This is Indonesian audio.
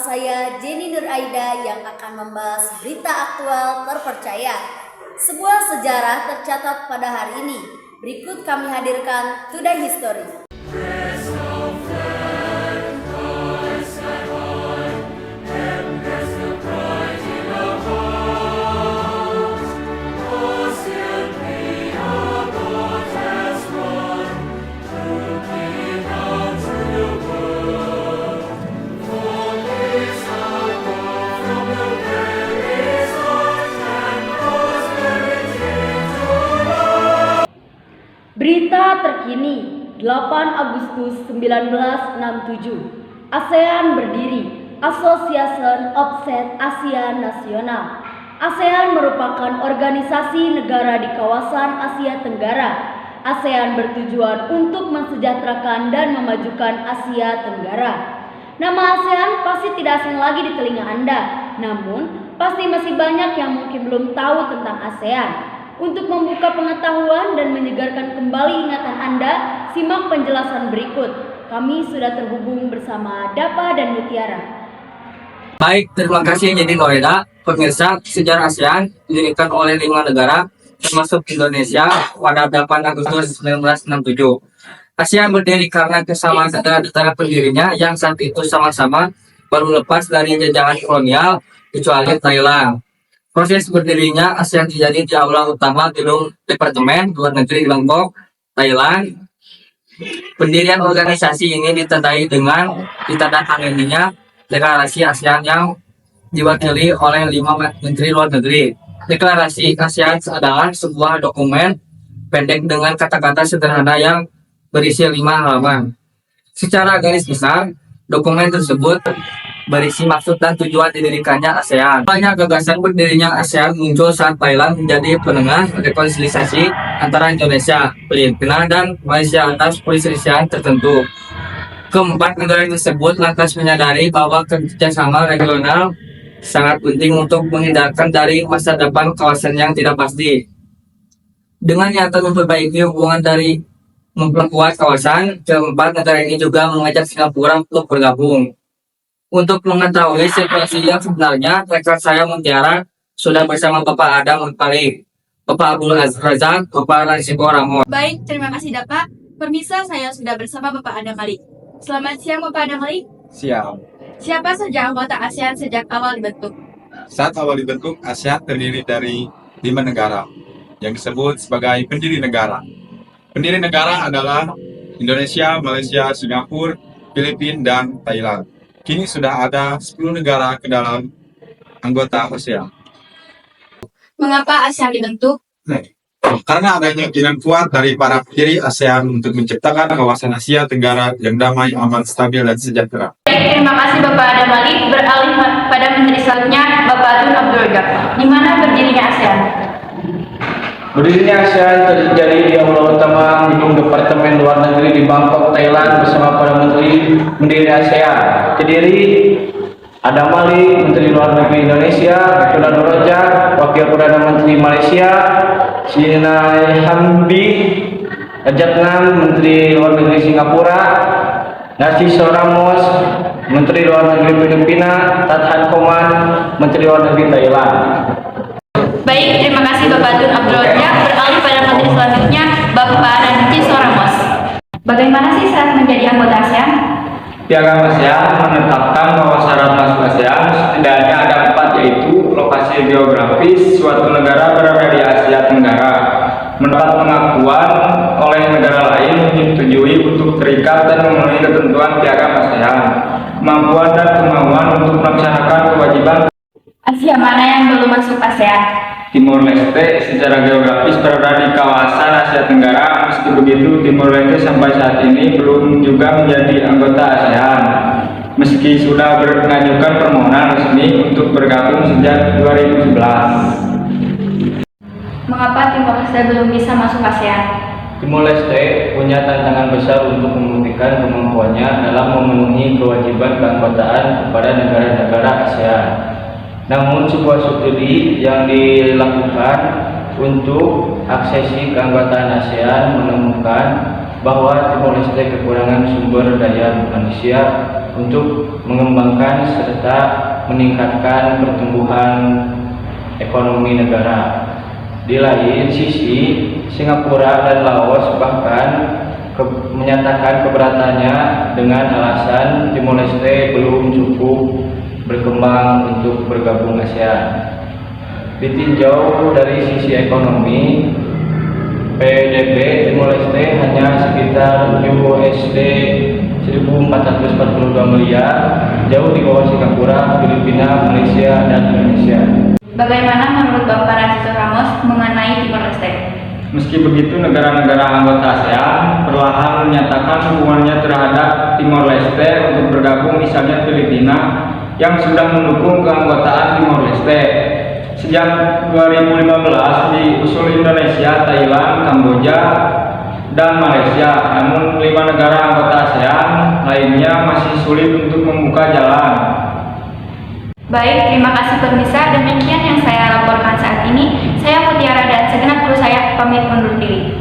saya Jenny Nur Aida yang akan membahas berita aktual terpercaya. Sebuah sejarah tercatat pada hari ini. Berikut kami hadirkan Today History. Berita terkini 8 Agustus 1967 ASEAN berdiri, Association of South Asia Nasional. ASEAN merupakan organisasi negara di kawasan Asia Tenggara. ASEAN bertujuan untuk mensejahterakan dan memajukan Asia Tenggara. Nama ASEAN pasti tidak asing lagi di telinga Anda, namun pasti masih banyak yang mungkin belum tahu tentang ASEAN. Untuk membuka pengetahuan dan menyegarkan kembali ingatan Anda, simak penjelasan berikut. Kami sudah terhubung bersama Dapa dan Mutiara. Baik, terima kasih Jenny Nur Aida. Pemirsa, sejarah ASEAN didirikan oleh 5 negara, termasuk Indonesia, pada 8 Agustus 1967. ASEAN berdiri karena kesamaan antara pendirinya yang saat itu sama-sama baru lepas dari jajahan kolonial, kecuali Thailand. Proses berdirinya ASEAN terjadi di aula utama gedung Departemen Luar Negeri Bangkok, Thailand. Pendirian organisasi ini ditandai dengan ditandatanganinya deklarasi ASEAN yang diwakili oleh 5 menteri luar negeri. Deklarasi ASEAN adalah sebuah dokumen pendek dengan kata-kata sederhana yang berisi 5 halaman. Secara garis besar, dokumen tersebut berisi maksud dan tujuan didirikannya ASEAN. Banyak gagasan berdirinya ASEAN muncul saat Thailand menjadi penengah rekonsiliasi antara Indonesia, Filipina, dan Malaysia atas perselisihan tertentu. Keempat negara tersebut lantas menyadari bahwa kerjasama regional sangat penting untuk menghindarkan dari masa depan kawasan yang tidak pasti. Dengan nyata memperbaiki hubungan dari memperkuat kawasan, keempat negara ini juga mengajak Singapura untuk bergabung. Untuk mengetahui situasi yang sebenarnya, rekan saya Mutiara sudah bersama Bapak Adam Mutali, Bapak Abdul Razak, Bapak Ransiko Ramos. Baik, terima kasih Dapak. Permisa, saya sudah bersama Bapak Adam Malik. Selamat siang Bapak Adam Malik. Siang. Siapa saja anggota ASEAN sejak awal dibentuk? Saat awal dibentuk, ASEAN terdiri dari 5 negara yang disebut sebagai pendiri negara. Pendiri negara adalah Indonesia, Malaysia, Singapura, Filipina, dan Thailand. Kini sudah ada 10 negara ke dalam anggota ASEAN. Mengapa ASEAN dibentuk? Karena adanya keinginan kuat dari para pendiri ASEAN untuk menciptakan kawasan Asia Tenggara yang damai, aman, stabil, dan sejahtera. Terima kasih Bapak Adam Malik. Beralih pada menteri selanjutnya, Bapak Tun Abdul Razak. Di mana berdirinya ASEAN? Berdirinya ASEAN terjadi di aula utama gedung Departemen Luar Negeri di Bangkok, Thailand bersama para menteri pendiri ASEAN. Terdiri Adam Malik, Menteri Luar Negeri Indonesia, Tun Abdul Razak, Wakil Perdana Menteri Malaysia, Sinai Hamdi, Rajatnan, Menteri Luar Negeri Singapura, Narciso Ramos, Menteri Luar Negeri Filipina, Tathan Koman, Menteri Luar Negeri Thailand. Baik, terima kasih Bapak Tun Abdul Razak. Beralih pada menteri selanjutnya, Bapak Narciso Ramos. Bagaimana sih syarat menjadi anggota ASEAN? Piagam ASEAN menetapkan bahwa syarat masuk ASEAN setidaknya ada 4, yaitu lokasi geografis suatu negara berada di Asia Tenggara, mendapat pengakuan oleh negara lain, menyetujui untuk terikat dan memenuhi ketentuan piagam ASEAN, kemampuan dan kemauan untuk melaksanakan kewajiban. Asia mana yang belum masuk ASEAN? Timur Leste secara geografis berada di kawasan Asia Tenggara. Meski begitu, Timur Leste sampai saat ini belum juga menjadi anggota ASEAN, meski sudah mengajukan permohonan resmi untuk bergabung sejak 2011. Mengapa Timor Leste belum bisa masuk ASEAN? Timor Leste punya tantangan besar untuk membuktikan kemampuannya dalam memenuhi kewajiban keanggotaan kepada negara-negara ASEAN. Namun sebuah studi yang dilakukan untuk aksesi keanggotaan ASEAN menemukan bahwa Timor Leste kekurangan sumber daya manusia untuk mengembangkan serta meningkatkan pertumbuhan ekonomi negara. Di lain sisi, Singapura dan Laos bahkan menyatakan keberatannya dengan alasan Timor Leste belum cukup berkembang untuk bergabung ASEAN. Ditinjau dari sisi ekonomi, PDB Timor Leste hanya sekitar USD 1.442 miliar, jauh di bawah Singapura, Filipina, Malaysia, dan Indonesia. Bagaimana menurut Bapak Narciso Ramos mengenai Timor Leste? Meski begitu, negara-negara anggota ASEAN perlahan menyatakan hubungannya terhadap Timor Leste untuk bergabung, misalnya Filipina yang sudah mendukung keanggotaan Timor Leste. Sejak 2015 diusul Indonesia, Thailand, Kamboja, dan Malaysia. Namun 5 negara anggota ASEAN lainnya masih sulit untuk membuka jalan. Baik, terima kasih pemirsa. Demikian yang saya laporkan saat ini. Saya Mutiara dan segenap kru saya pamit undur diri.